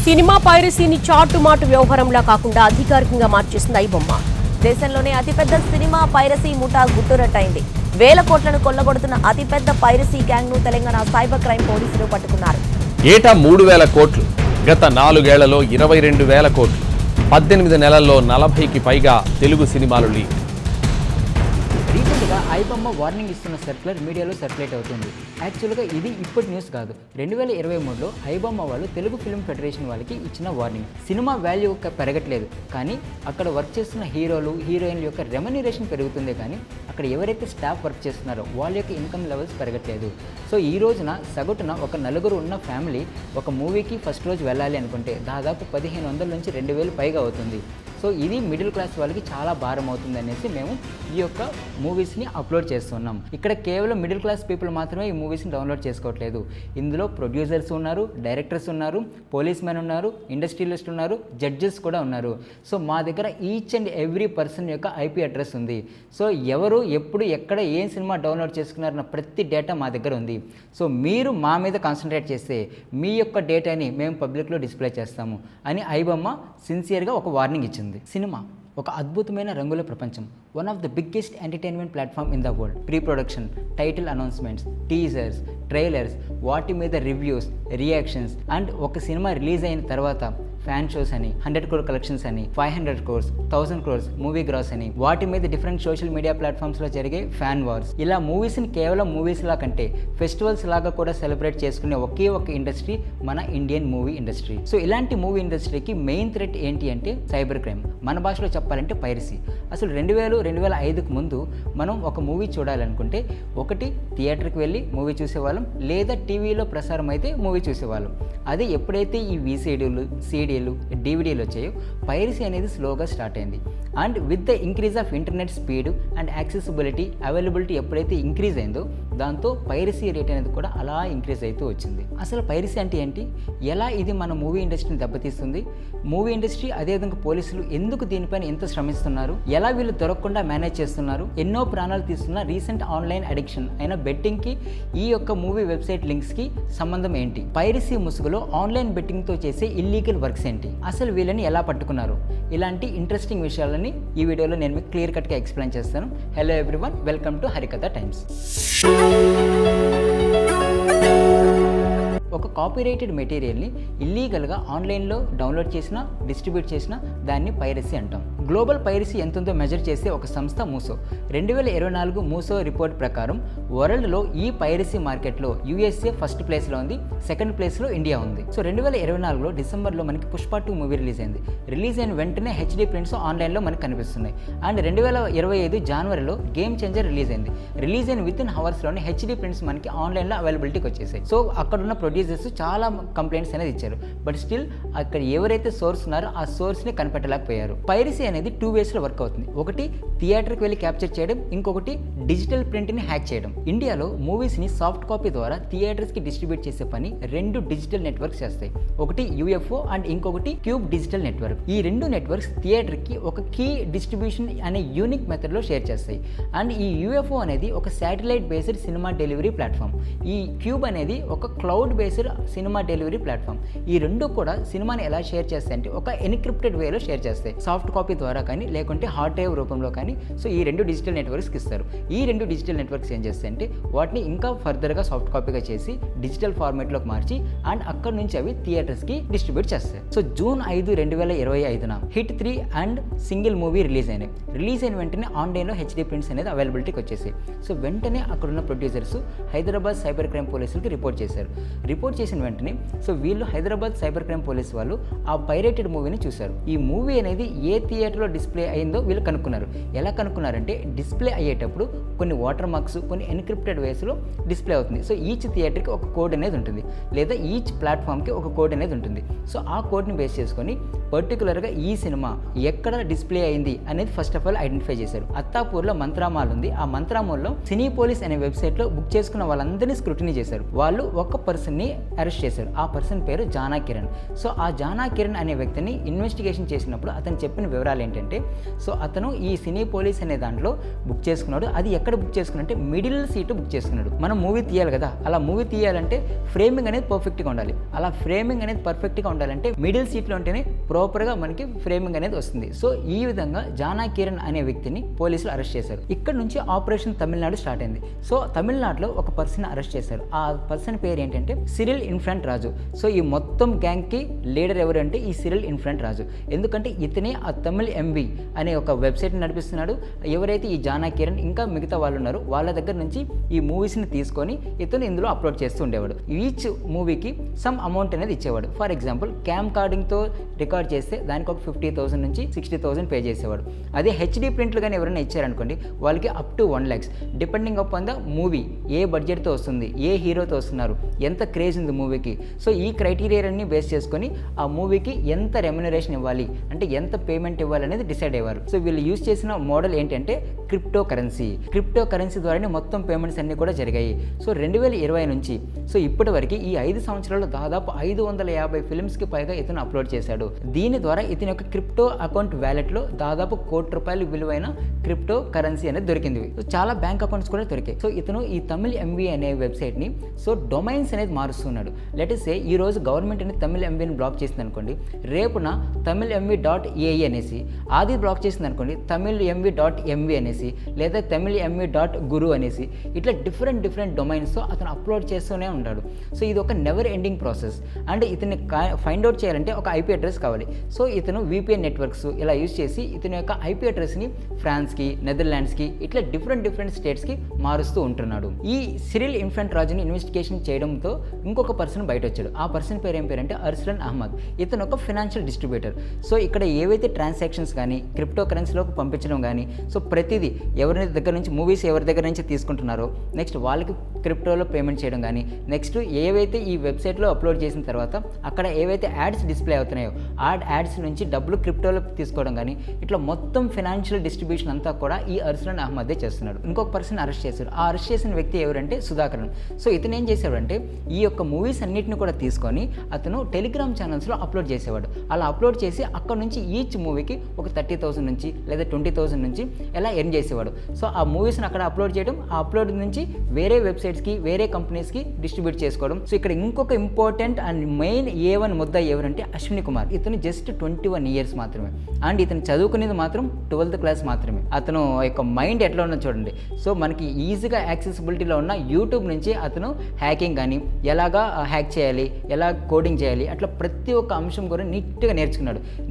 Cinema పైరసీని చాటుమాటు వ్యవహారంలా కాకుండా అధికారికంగా మార్చేసింది ఐబొమ్మ. దేశంలోనే అతిపెద్ద సినిమా పైరసీ ముఠా గుట్టురట్టయింది. వేల కోట్లను కొల్లగొడుతున్న అతిపెద్ద పైరసీ గ్యాంగ్ ను తెలంగాణ సైబర్ క్రైమ్ పోలీసులు పట్టుకున్నారు. ఏటా 3,000 కోట్లు, గత 4 ఏళ్లలో 22,000 కోట్లు, 18 నెలల్లో 40కి పైగా తెలుగు సినిమాలు లీక్. రీసెంట్గా ఐబొమ్మ వార్నింగ్ ఇస్తున్న సర్క్యులర్ మీడియాలో సర్క్యులేట్ అవుతుంది. యాక్చువల్గా ఇది ఇప్పటి న్యూస్ కాదు. 2023లో ఐబొమ్మ వాళ్ళు తెలుగు ఫిల్మ్ ఫెడరేషన్ వాళ్ళకి ఇచ్చిన వార్నింగ్. సినిమా వాల్యూ పెరగట్లేదు, కానీ అక్కడ వర్క్ చేస్తున్న హీరోలు హీరోయిన్ల యొక్క రెమ్యునరేషన్ పెరుగుతుంది, కానీ అక్కడ ఎవరైతే స్టాఫ్ వర్క్ చేస్తున్నారో వాళ్ళ యొక్క ఇన్కమ్ లెవెల్స్ పెరగట్లేదు. సో ఈ రోజున సగటున ఒక నలుగురు ఉన్న ఫ్యామిలీ ఒక మూవీకి ఫస్ట్ రోజు వెళ్ళాలి అనుకుంటే దాదాపు 1,500 నుంచి 2,000 పైగా అవుతుంది. సో ఇది మిడిల్ క్లాస్ వాళ్ళకి చాలా భారం అవుతుంది అనేసి మేము ఈ యొక్క మూవీస్ని అప్లోడ్ చేస్తున్నాం. ఇక్కడ కేవలం మిడిల్ క్లాస్ పీపుల్ మాత్రమే ఈ మూవీస్ని డౌన్లోడ్ చేసుకోవట్లేదు. ఇందులో ప్రొడ్యూసర్స్ ఉన్నారు, డైరెక్టర్స్ ఉన్నారు, పోలీస్ మెన్ ఉన్నారు, ఇండస్ట్రియలిస్ట్ ఉన్నారు, జడ్జెస్ కూడా ఉన్నారు. సో మా దగ్గర ఈచ్ అండ్ ఎవ్రీ పర్సన్ యొక్క ఐపీ అడ్రస్ ఉంది. సో ఎవరు ఎప్పుడు ఎక్కడ ఏం సినిమా డౌన్లోడ్ చేసుకున్నారన్న ప్రతి డేటా మా దగ్గర ఉంది. సో మీరు మా మీద కాన్సన్ట్రేట్ చేస్తే మీ యొక్క డేటాని మేము పబ్లిక్లో డిస్ప్లే చేస్తాము అని ఐబొమ్మ సిన్సియర్గా ఒక వార్నింగ్ ఇచ్చింది. సినిమా ఒక అద్భుతమైన రంగుల ప్రపంచం. One of the biggest entertainment platform in the world. Pre production, title announcements, teasers, trailers, వాటి మీద రివ్యూస్, రియాక్షన్స్ అండ్ ఒక సినిమా రిలీజ్ అయిన తర్వాత ఫ్యాన్ షోస్ అని, 100 crore కలెక్షన్స్ అని, 500 crores, 1000 crores మూవీ గ్రాస్ అని, వాటి మీద డిఫరెంట్ సోషల్ మీడియా ప్లాట్ఫామ్స్లో జరిగే ఫ్యాన్ వార్స్. ఇలా మూవీస్ని కేవలం మూవీస్లా కంటే ఫెస్టివల్స్ లాగా కూడా సెలబ్రేట్ చేసుకునే ఒకే ఒక ఇండస్ట్రీ మన ఇండియన్ మూవీ ఇండస్ట్రీ. సో ఇలాంటి మూవీ ఇండస్ట్రీకి మెయిన్ థ్రెట్ ఏంటి అంటే సైబర్ క్రైమ్. మన భాషలో చెప్పాలంటే పైరసీ. అసలు 2000-2005కు ముందు మనం ఒక మూవీ చూడాలనుకుంటే ఒకటి థియేటర్కి వెళ్ళి మూవీ చూసేవాళ్ళం, లేదా టీవీలో ప్రసారం అయితే మూవీ చూసేవాళ్ళం. అదే ఎప్పుడైతే ఈ వీసీడీలు, సీడీలు, డివిడీలు వచ్చాయో పైరసీ అనేది స్లోగా స్టార్ట్ అయింది. And with the increase of internet speed and accessibility, availability ఎప్పుడైతే ఇంక్రీజ్ అయిందో దాంతో పైరసీ రేట్ అనేది కూడా అలా ఇంక్రీజ్ అవుతూ వచ్చింది. అసలు పైరసీ అంటే ఏంటి, ఎలా ఇది మన మూవీ ఇండస్ట్రీని దెబ్బతీస్తుంది, మూవీ ఇండస్ట్రీ అదేవిధంగా పోలీసులు ఎందుకు దీనిపైన ఎంత శ్రమిస్తున్నారు, ఎలా వీళ్ళు దొరకకుండా మేనేజ్ చేస్తున్నారు, ఎన్నో ప్రాణాలు తీస్తున్న రీసెంట్ ఆన్లైన్ అడిక్షన్ అయిన బెట్టింగ్కి ఈ యొక్క మూవీ వెబ్సైట్ లింక్స్కి సంబంధం ఏంటి, పైరసీ ముసుగులో ఆన్లైన్ బెట్టింగ్తో చేసే ఇల్లీగల్ వర్క్స్ ఏంటి, అసలు వీళ్ళని ఎలా పట్టుకున్నారు, ఇలాంటి ఇంట్రెస్టింగ్ విషయాలని ఈ వీడియోలో నేను మీకు క్లియర్ కట్గా ఎక్స్ప్లెయిన్ చేస్తాను. Hello everyone, welcome to Harikatha times. ఒక కాపీరైటెడ్ మెటీరియల్ని ఇల్లీగల్గా ఆన్లైన్లో డౌన్లోడ్ చేసినా, డిస్ట్రిబ్యూట్ చేసినా దాన్ని పైరసీ అంటాం. గ్లోబల్ పైరసీ ఎంతుందో మెజర్ చేసే ఒక సంస్థ మూసో. 2024 మూసో రిపోర్ట్ ప్రకారం వరల్డ్లో ఈ పైరసీ మార్కెట్లో యూఎస్ఏ ఫస్ట్ ప్లేస్లో ఉంది, సెకండ్ ప్లేస్లో ఇండియా ఉంది. సో 2024లో డిసెంబర్లో మనకి పుష్ప 2 మూవీ రిలీజ్ అయింది. రిలీజ్ అయిన వెంటనే హెచ్డీ ప్రింట్స్ ఆన్లైన్లో మనకు కనిపిస్తున్నాయి. అండ్ 2025 జనవరిలో గేమ్ చేంజర్ రిలీజ్ అయింది. రిలీజ్ అయిన విత్ ఇన్ హవర్స్లోనే హెచ్డీ ప్రింట్స్ మనకి ఆన్లైన్లో అవైలబిలిటీకి వచ్చేసాయి. సో అక్కడున్న ప్రొడ్యూసర్స్ చాలా కంప్లైంట్స్ అనేది ఇచ్చారు, బట్ స్టిల్ అక్కడ ఎవరైతే సోర్స్ ఉన్నారో ఆ సోర్స్ని కనిపెట్టలేకపోయారు. పైరసీ అనేది 2 వేస్లో వర్క్ అవుతుంది. ఒకటి థియేటర్కి వెళ్ళి క్యాప్చర్ చేయడం, ఇంకొకటి డిజిటల్ ప్రింట్ని హ్యాక్ చేయడం. ఇండియాలో మూవీస్ని సాఫ్ట్ కాపీ ద్వారా థియేటర్స్కి డిస్ట్రిబ్యూట్ చేసే పని 2 డిజిటల్ నెట్వర్క్స్ చేస్తాయి. ఒకటి యూఎఫ్ఓ అండ్ ఇంకొకటి క్యూబ్ డిజిటల్ నెట్వర్క్. ఈ 2 నెట్వర్క్స్ థియేటర్కి ఒక కీ డిస్ట్రిబ్యూషన్ అనే యూనిక్ మెథడ్లో షేర్ చేస్తాయి. అండ్ ఈ యూఎఫ్ఓ అనేది ఒక satellite based cinema delivery platform. ఈ క్యూబ్ అనేది ఒక cloud based cinema delivery platform. ఈ 2 కూడా సినిమాని ఎలా షేర్ చేస్తాయి అంటే ఒక ఎన్క్రిప్టెడ్ వేలో షేర్ చేస్తాయి, సాఫ్ట్ కాపీ ద్వారా కానీ లేకుంటే హార్డ్ డ్రైవ్ రూపంలో కానీ. సో ఈ 2 డిజిటల్ నెట్వర్క్స్కి ఇస్తారు. ఈ 2 డిజిటల్ నెట్వర్క్స్ ఏం చేస్తాయంటే వాటిని ఇంకా ఫర్దర్గా సాఫ్ట్ కాపీగా చేసి డిజిటల్ ఫార్మాట్లోకి మార్చి అండ్ అక్కడ నుంచి అవి థియేటర్స్కి డిస్ట్రిబ్యూట్ చేస్తాయి. సో జూన్ 5, 2025న Hit 3 and single movie release అయినాయి. రిలీజ్ అయిన వెంటనే ఆన్లైన్లో హెచ్డీ ప్రింట్స్ అనేది అవైలబిలిటీకి వచ్చేసాయి. సో వెంటనే అక్కడున్న ప్రొడ్యూసర్స్ హైదరాబాద్ సైబర్ క్రైమ్ పోలీసులకి రిపోర్ట్ చేశారు. రిపోర్ట్ చేసిన వెంటనే సో వీళ్ళు హైదరాబాద్ సైబర్ క్రైమ్ పోలీస్ వాళ్ళు ఆ పైరేటెడ్ మూవీని చూశారు. ఈ మూవీ అనేది ఏ థియేటర్లో డిస్ప్లే అయిందో వీళ్ళు కనుక్కున్నారు. ఎలా కనుక్కున్నారంటే డిస్ప్లే అయ్యేటప్పుడు కొన్ని వాటర్ మార్క్స్, కొన్ని ఎన్క్రిప్టెడ్ వేస్లో డిస్ప్లే అవుతుంది. సో ఈచ్ థియేటర్కి ఒక కోడ్ అనేది ఉంటుంది, లేదా ఈచ్ ప్లాట్ఫామ్కి ఒక కోడ్ అనేది ఉంటుంది. సో ఆ కోడ్ని బేస్ చేసుకొని పర్టికులర్గా ఈ సినిమా ఎక్కడ డిస్ప్లే అయింది అనేది ఫస్ట్ ఆఫ్ ఆల్ ఐడెంటిఫై చేశారు. అత్తాపూర్లో మంత్రామాల్ ఉంది. ఆ మంత్రామాల్లో సినీ పోలీస్ అనే వెబ్సైట్లో బుక్ చేసుకున్న వాళ్ళందరినీ స్క్రూటినీ చేశారు. వాళ్ళు ఒక పర్సన్ని అరెస్ట్ చేశారు. ఆ పర్సన్ పేరు జానా కిరణ్. సో ఆ జానా కిరణ్ అనే వ్యక్తిని ఇన్వెస్టిగేషన్ చేసినప్పుడు అతను చెప్పిన వివరాలు ఏంటంటే సో అతను ఈ సినీ పోలీస్ అనే దాంట్లో బుక్ చేసుకున్నాడు. అది ఎక్కడ బుక్ చేసుకున్నాడంటే మిడిల్ సీటు బుక్ చేసుకున్నాడు. మనం మూవీ తీయాలి కదా, అలా మూవీ తీయాలంటే ఫ్రేమింగ్ అనేది పర్ఫెక్ట్గా ఉండాలి. అలా ఫ్రేమింగ్ అనేది పర్ఫెక్ట్గా ఉండాలంటే మిడిల్ సీట్లో ఉంటేనే ప్రాపర్గా మనకి ఫ్రేమింగ్ అనేది వస్తుంది. సో ఈ విధంగా జానా కిరణ్ అనే వ్యక్తిని పోలీసులు అరెస్ట్ చేశారు. ఇక్కడ నుంచి ఆపరేషన్ తమిళనాడు స్టార్ట్ అయింది. సో తమిళనాడులో ఒక పర్సన్ అరెస్ట్ చేశారు. ఆ పర్సన్ పేరు ఏంటంటే సిరిల్ ఇన్ఫ్రంట్ రాజు. సో ఈ మొత్తం గ్యాంగ్కి లీడర్ ఎవరంటే ఈ సిరిల్ ఇన్ఫ్రంట్ రాజు. ఎందుకంటే ఇతనే ఆ తమిళ్ ఎంబీ అనే ఒక వెబ్సైట్ నడిపిస్తున్నాడు. ఎవరైతే ఈ జానా కిరణ్ ఇంకా మిగతా వాళ్ళు ఉన్నారో వాళ్ళ దగ్గర నుంచి ఈ మూవీస్ని తీసుకొని ఇతను ఇందులో అప్లోడ్ చేస్తూ ఉండేవాడు. ఈచ్ మూవీకి సమ్ అమౌంట్ అనేది ఇచ్చేవాడు. ఫర్ ఎగ్జాంపుల్ క్యామ్ కార్డింగ్తో రికార్డ్ చేస్తే దానికి ఒక 50,000 నుంచి 60,000 పే చేసేవాడు. అదే హెచ్డి ప్రింట్లు కానీ ఎవరైనా ఇచ్చారనుకోండి వాళ్ళకి up to 1 lakhs depending upon the movie, ఏ బడ్జెట్తో వస్తుంది, ఏ హీరోతో వస్తున్నారు, ఎంత క్రేజ్ ఉంది మూవీకి. సో ఈ క్రైటీరియాన్ని బేస్ చేసుకొని ఆ మూవీకి ఎంత రెమ్యునరేషన్ ఇవ్వాలి అంటే ఎంత పేమెంట్ ఇవ్వాలి అనేది డిసైడ్ అయ్యేవారు. సో వీళ్ళు యూజ్ చేసిన మోడల్ ఏంటంటే క్రిప్టో కరెన్సీ ద్వారానే మొత్తం పేమెంట్స్ అన్నీ కూడా జరిగాయి. సో 2020 నుంచి సో ఇప్పటి వరకు ఈ 5 సంవత్సరాల్లో దాదాపు 550 ఫిల్మ్స్కి పైగా ఇతను అప్లోడ్ చేశాడు. దీని ద్వారా ఇతని యొక్క క్రిప్టో అకౌంట్ వ్యాలెట్లో దాదాపు ₹1,00,00,000 విలువైన క్రిప్టో కరెన్సీ అనేది దొరికింది. సో చాలా బ్యాంక్ అకౌంట్స్ కూడా దొరికాయి. సో ఇతను ఈ తమిళ్ ఎంబీ అనే వెబ్సైట్ని సో డొమైన్స్ అనేది మారుస్తున్నాడు. లెటెస్ట్ సే ఈ రోజు గవర్నమెంట్ అనేది తమిళ్ ఎంబీని బ్లాక్ చేసింది అనుకోండి, రేపున తమిళ్ ఎంబీ .ae అనేసి, అది బ్లాక్ చేసింది అనుకోండి తమిళ్ ఎంబీ .mv అనేసి, లేదా తమిళ్ ఎంబీ .guru అనేసి, ఇట్లా డిఫరెంట్ డొమైన్స్తో అతను అప్లోడ్ చేస్తూనే ఉంటాడు. సో ఇది ఒక నెవర్ ఎండింగ్ ప్రాసెస్. అండ్ ఇతన్ని ఫైండ్ అవుట్ చేయాలంటే ఒక ఐపీ అడ్రస్ కావాలి. సో ఇతను VPN నెట్వర్క్స్ ఇలా యూజ్ చేసి ఇతని యొక్క ఐపీ అడ్రస్ని ఫ్రాన్స్కి, నెదర్లాండ్స్కి ఇట్లా డిఫరెంట్ స్టేట్స్కి మారుస్తూ ఉంటున్నాడు. ఈ సిరిల్ ఇన్ఫ్రంట్ రాజుని ఇన్వెస్టిగేషన్ చేయడంతో ఇంకొక పర్సన్ బయట వచ్చాడు. ఆ పర్సన్ పేరు ఏం పేరంటే అర్సలన్ అహ్మద్. ఇతను ఒక ఫైనాన్షియల్ డిస్ట్రిబ్యూటర్. సో ఇక్కడ ఏవైతే ట్రాన్సాక్షన్స్ కానీ క్రిప్టో కరెన్సీలోకి పంపించడం కానీ సో ప్రతిదీ ఎవరి దగ్గర నుంచి మూవీస్ ఎవరి దగ్గర నుంచి తీసుకుంటున్నారో నెక్స్ట్ వాళ్ళకి క్రిప్టోలో పేమెంట్ చేయడం కానీ, నెక్స్ట్ ఏవైతే ఈ వెబ్సైట్లో అప్లోడ్ చేసిన తర్వాత అక్కడ ఏవైతే యాడ్స్ డిస్ప్లే అవుతున్నాయో ఆ యాడ్స్ నుంచి డబ్బులు క్రిప్టోలో తీసుకోవడం కానీ, ఇట్లా మొత్తం ఫైనాన్షియల్ డిస్ట్రిబ్యూషన్ అంతా కూడా ఈ అర్సలన్ అహ్మదే చేస్తున్నాడు. ఇంకొక పర్సన్ అరెస్ట్ చేశారు. ఆ అరెస్ట్ చేసిన వ్యక్తి ఎవరంటే సుధాకరన్. సో ఇతను ఏం చేశాడంటే ఈ యొక్క మూవీస్ అన్నిటిని కూడా తీసుకొని అతను టెలిగ్రామ్ ఛానల్స్లో అప్లోడ్ చేసేవాడు. అలా అప్లోడ్ చేసి అక్కడ నుంచి ఈచ్ మూవీకి ఒక 30,000 నుంచి లేదా 20,000 నుంచి ఎలా ఎర్న్ చేసేవాడు. సో ఆ మూవీస్ని అక్కడ అప్లోడ్ చేయడం, ఆ అప్లోడ్ నుంచి వేరే వెబ్సైట్స్కి వేరే కంపెనీస్కి డిస్ట్రిబ్యూట్ చేసుకోవడం. సో ఇక్కడ ఇంకొక ఇంపార్టెంట్ అండ్ మెయిన్ A1 ముద్ద ఎవరంటే అశ్విని కుమార్. ఇతను జస్ట్ 21 years మాత్రమే. అండ్ ఇతను చదువుకునేది మాత్రం 12th class మాత్రమే. అతను యొక్క మైండ్ ఎట్లా ఉన్నది చూడండి. సో మనకి ఈజీగా యాక్సెసిబిలిటీలో ఉన్న యూట్యూబ్ నుంచి అతను హ్యాకింగ్ కానీ ఎలాగా హ్యాక్ చేయాలి, ఎలా కోడింగ్ చేయాలి, అట్లా ప్రతి ఒక్క అంశం కూడా నీట్గా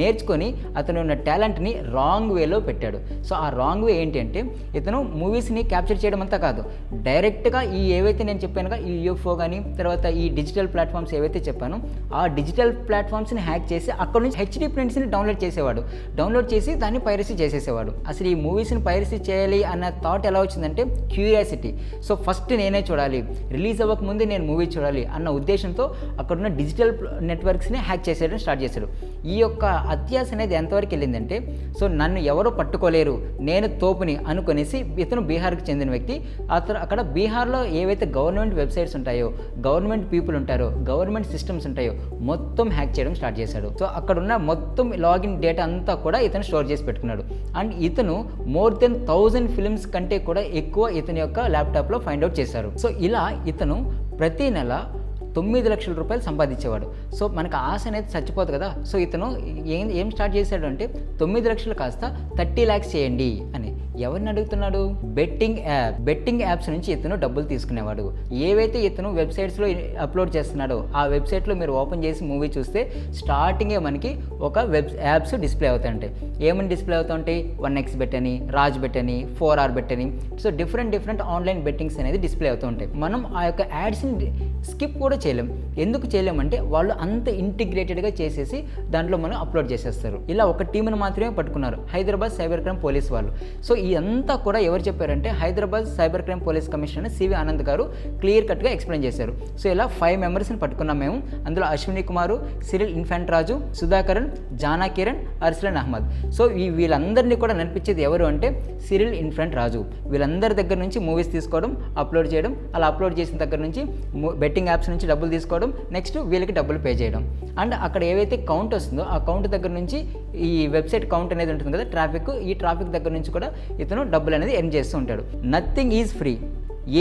నేర్చుకొని అతను ఉన్న టాలెంట్ని రాంగ్ వేలో పెట్టాడు. సో ఆ రాంగ్ వే ఏంటి అంటే ఇతను మూవీస్ని క్యాప్చర్ చేయడం అంతా కాదు, డైరెక్ట్గా ఈ ఏవైతే నేను చెప్పానుగా ఈ UFO కానీ తర్వాత ఈ డిజిటల్ ప్లాట్ఫామ్స్ ఏవైతే చెప్పానో ఆ డిజిటల్ ప్లాట్ఫామ్స్ని హ్యాక్ చేసి అక్కడ నుంచి HD ప్రింట్స్ని డౌన్లోడ్ చేసి దాన్ని పైరసీ చేసేసేవాడు. అసలు ఈ మూవీస్ని పైరసీ చేయాలి అన్న థాట్ ఎలా వచ్చిందంటే క్యూరియాసిటీ. సో ఫస్ట్ నేనే చూడాలి, రిలీజ్ అవ్వక ముందే నేను మూవీ చూడాలి అన్న ఉద్దేశంతో అక్కడున్న డిజిటల్ నెట్వర్క్స్ని హ్యాక్ చేసేయడం స్టార్ట్ చేశాడు. ఈ యొక్క అత్యాశ అనేది ఎంతవరకు వెళ్ళిందంటే సో నన్ను ఎవరో పట్టుకోలేరు, నేను తోపుని అనుకునేసి ఇతను బీహార్కి చెందిన వ్యక్తి. అతను అక్కడ బీహార్లో ఏవైతే గవర్నమెంట్ వెబ్సైట్స్ ఉంటాయో, గవర్నమెంట్ పీపుల్ ఉంటారో, గవర్నమెంట్ సిస్టమ్స్ ఉంటాయో మొత్తం హ్యాక్ చేయడం స్టార్ట్ చేశాడు. సో అక్కడున్న మొత్తం లాగిన్ డేటా అంతా కూడా ఇతను స్టోర్ చేసి పెట్టుకున్నాడు. అండ్ ఇతను more than 1000 ఫిల్మ్స్ కంటే కూడా ఎక్కువ ఇతని యొక్క ల్యాప్టాప్లో ఫైండ్ అవుట్ చేశారు. సో ఇలా ఇతను ప్రతి నెల 9 లక్షల రూపాయలు సంపాదించేవాడు. సో మనకు ఆశ అనేది చచ్చిపోదు కదా. సో ఇతను ఏం స్టార్ట్ చేశాడు అంటే 9 లక్షలు కాస్త 30 lakhs చేయండి అని. ఎవరిని అడుగుతున్నాడు? బెట్టింగ్ యాప్స్ నుంచి ఇతను డబ్బులు తీసుకునేవాడు. ఏవైతే ఇతను వెబ్సైట్స్లో అప్లోడ్ చేస్తున్నాడో ఆ వెబ్సైట్లో మీరు ఓపెన్ చేసి మూవీ చూస్తే స్టార్టింగే మనకి ఒక యాప్స్ డిస్ప్లే అవుతాయంటాయి. ఏమని డిస్ప్లే అవుతాయి? 1x బెట్ అని, రాజ్ బెట్ అని, 4R బెట్ అని. సో డిఫరెంట్ ఆన్లైన్ బెట్టింగ్స్ అనేది డిస్ప్లే అవుతూ ఉంటాయి. మనం ఆ యొక్క యాడ్స్ని స్కిప్ కూడా చేయలేం. ఎందుకు చేయలేమంటే వాళ్ళు అంత ఇంటిగ్రేటెడ్గా చేసేసి దాంట్లో మనం అప్లోడ్ చేసేస్తారు. ఇలా ఒక టీంను మాత్రమే పట్టుకున్నారు, హైదరాబాద్ సైబర్ క్రైమ్ పోలీస్ వాళ్ళు. సో ఈ ఇదంతా కూడా ఎవరు చెప్పారంటే Hyderabad cyber crime police commissioner CV Anand garu clear కట్గా ఎక్స్ప్లెయిన్ చేశారు. సో ఇలా 5 మెంబర్స్ని పట్టుకున్నాం మేము. అందులో అశ్విని కుమారు, సిరిల్ ఇన్ఫెంట్ రాజు, సుధాకరన్, జానా కిరణ్, అర్సలన్ అహ్మద్. సో వీళ్ళందరినీ కూడా నడిపించేది ఎవరు అంటే సిరిల్ ఇన్ఫెంట్ రాజు. వీళ్ళందరి దగ్గర నుంచి మూవీస్ తీసుకోవడం, అప్లోడ్ చేయడం, అలా అప్లోడ్ చేసిన దగ్గర నుంచి బెట్టింగ్ యాప్స్ నుంచి డబ్బులు తీసుకోవడం, నెక్స్ట్ వీళ్ళకి డబ్బులు పే చేయడం. అండ్ అక్కడ ఏవైతే కౌంట్ వస్తుందో ఆ కౌంట్ దగ్గర నుంచి ఈ వెబ్సైట్ కౌంట్ అనేది ఉంటుంది కదా, ట్రాఫిక్, ఈ ట్రాఫిక్ దగ్గర నుంచి కూడా ఇతను డబ్బులు అనేది ఎర్న్ చేస్తూ ఉంటాడు. నథింగ్ ఈజ్ ఫ్రీ,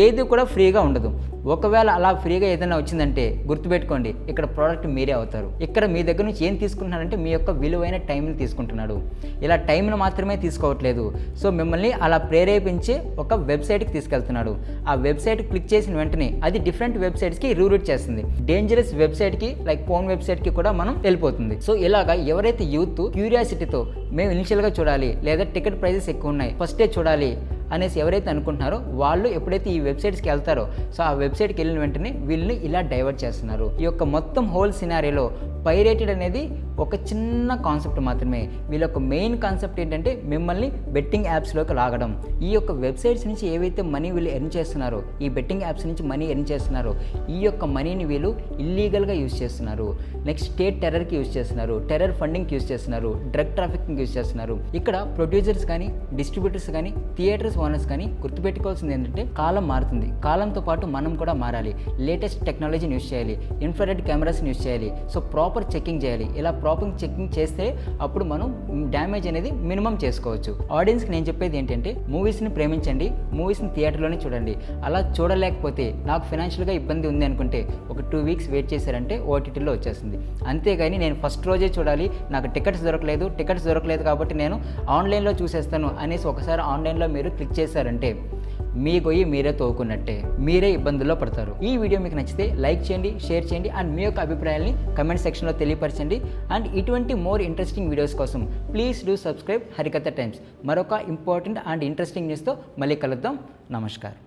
ఏది కూడా ఫ్రీగా ఉండదు. ఒకవేళ అలా ఫ్రీగా ఏదైనా వచ్చిందంటే గుర్తుపెట్టుకోండి, ఇక్కడ ప్రోడక్ట్ మీరే అవుతారు. ఇక్కడ మీ దగ్గర నుంచి ఏం తీసుకుంటున్నారంటే మీ యొక్క విలువైన టైంని తీసుకుంటున్నాడు. ఇలా టైంను మాత్రమే తీసుకోవట్లేదు, సో మిమ్మల్ని అలా ప్రేరేపించే ఒక వెబ్సైట్కి తీసుకెళ్తున్నాడు. ఆ వెబ్సైట్ క్లిక్ చేసిన వెంటనే అది డిఫరెంట్ వెబ్సైట్స్కి రూరూట్ చేస్తుంది. డేంజరస్ వెబ్సైట్కి లైక్ పోన్ వెబ్సైట్కి కూడా మనం వెళ్ళిపోతుంది. సో ఇలాగా ఎవరైతే యూత్ క్యూరియాసిటీతో మేము ఇనిషియల్గా చూడాలి, లేదా టికెట్ ప్రైజెస్ ఎక్కువ ఉన్నాయి ఫస్టే చూడాలి అనేసి ఎవరైతే అనుకుంటున్నారో వాళ్ళు ఎప్పుడైతే ఈ వెబ్సైట్స్కి వెళ్తారో, సో ఆ వెబ్సైట్కి వెళ్ళిన వెంటనే వీళ్ళని ఇలా డైవర్ట్ చేస్తున్నారు. ఈ యొక్క మొత్తం హోల్ సినారియోలో పైరేటెడ్ అనేది ఒక చిన్న కాన్సెప్ట్ మాత్రమే. వీళ్ళ యొక్క మెయిన్ కాన్సెప్ట్ ఏంటంటే మిమ్మల్ని బెట్టింగ్ యాప్స్లోకి లాగడం. ఈ యొక్క వెబ్సైట్స్ నుంచి ఏవైతే మనీ వీళ్ళు ఎర్న్ చేస్తున్నారో, ఈ బెట్టింగ్ యాప్స్ నుంచి మనీ ఎర్న్ చేస్తున్నారో, ఈ యొక్క మనీని వీళ్ళు ఇల్లీగల్గా యూజ్ చేస్తున్నారు. నెక్స్ట్ స్టేట్ టెర్రర్కి యూజ్ చేస్తున్నారు, టెర్రర్ ఫండింగ్కి యూజ్ చేస్తున్నారు, డ్రగ్ ట్రాఫికింగ్ యూజ్ చేస్తున్నారు. ఇక్కడ ప్రొడ్యూసర్స్ కానీ, డిస్ట్రిబ్యూటర్స్ కానీ, థియేటర్స్ ఓనర్స్ కానీ గుర్తుపెట్టుకోవాల్సింది ఏంటంటే కాలం మారుతుంది, కాలంతో పాటు మనం కూడా మారాలి. లేటెస్ట్ టెక్నాలజీని యూజ్ చేయాలి, ఇన్ఫ్రారెడ్ కెమెరాస్ని యూజ్ చేయాలి, సో ప్రాపర్ చెకింగ్ చేయాలి. ఇలా ప్రాపర్ చెకింగ్ చేస్తే అప్పుడు మనం డ్యామేజ్ అనేది మినిమం చేసుకోవచ్చు. ఆడియన్స్కి నేను చెప్పేది ఏంటంటే మూవీస్ని ప్రేమించండి, మూవీస్ని థియేటర్లోనే చూడండి. అలా చూడలేకపోతే నాకు ఫైనాన్షియల్గా ఇబ్బంది ఉంది అనుకుంటే ఒక 2 వీక్స్ వెయిట్ చేశారంటే ఓటీటీలో వచ్చేస్తుంది. అంతేగాని నేను ఫస్ట్ రోజే చూడాలి, నాకు టికెట్స్ దొరకలేదు కాబట్టి నేను ఆన్లైన్లో చూసేస్తాను అనేసి ఒకసారి ఆన్లైన్లో మీరు క్లిక్ చేశారంటే మీ గొయ్యి మీరే తోకున్నట్టే, మీరే ఇబ్బందుల్లో పడతారు. ఈ వీడియో మీకు నచ్చితే లైక్ చేయండి, షేర్ చేయండి అండ్ మీ యొక్క అభిప్రాయాల్ని కమెంట్ సెక్షన్లో తెలియపరచండి. అండ్ ఇటువంటి మోర్ ఇంట్రెస్టింగ్ వీడియోస్ కోసం please do subscribe Harikatha times. మరొక ఇంపార్టెంట్ అండ్ ఇంట్రెస్టింగ్ న్యూస్తో మళ్ళీ కలుద్దాం. నమస్కారం.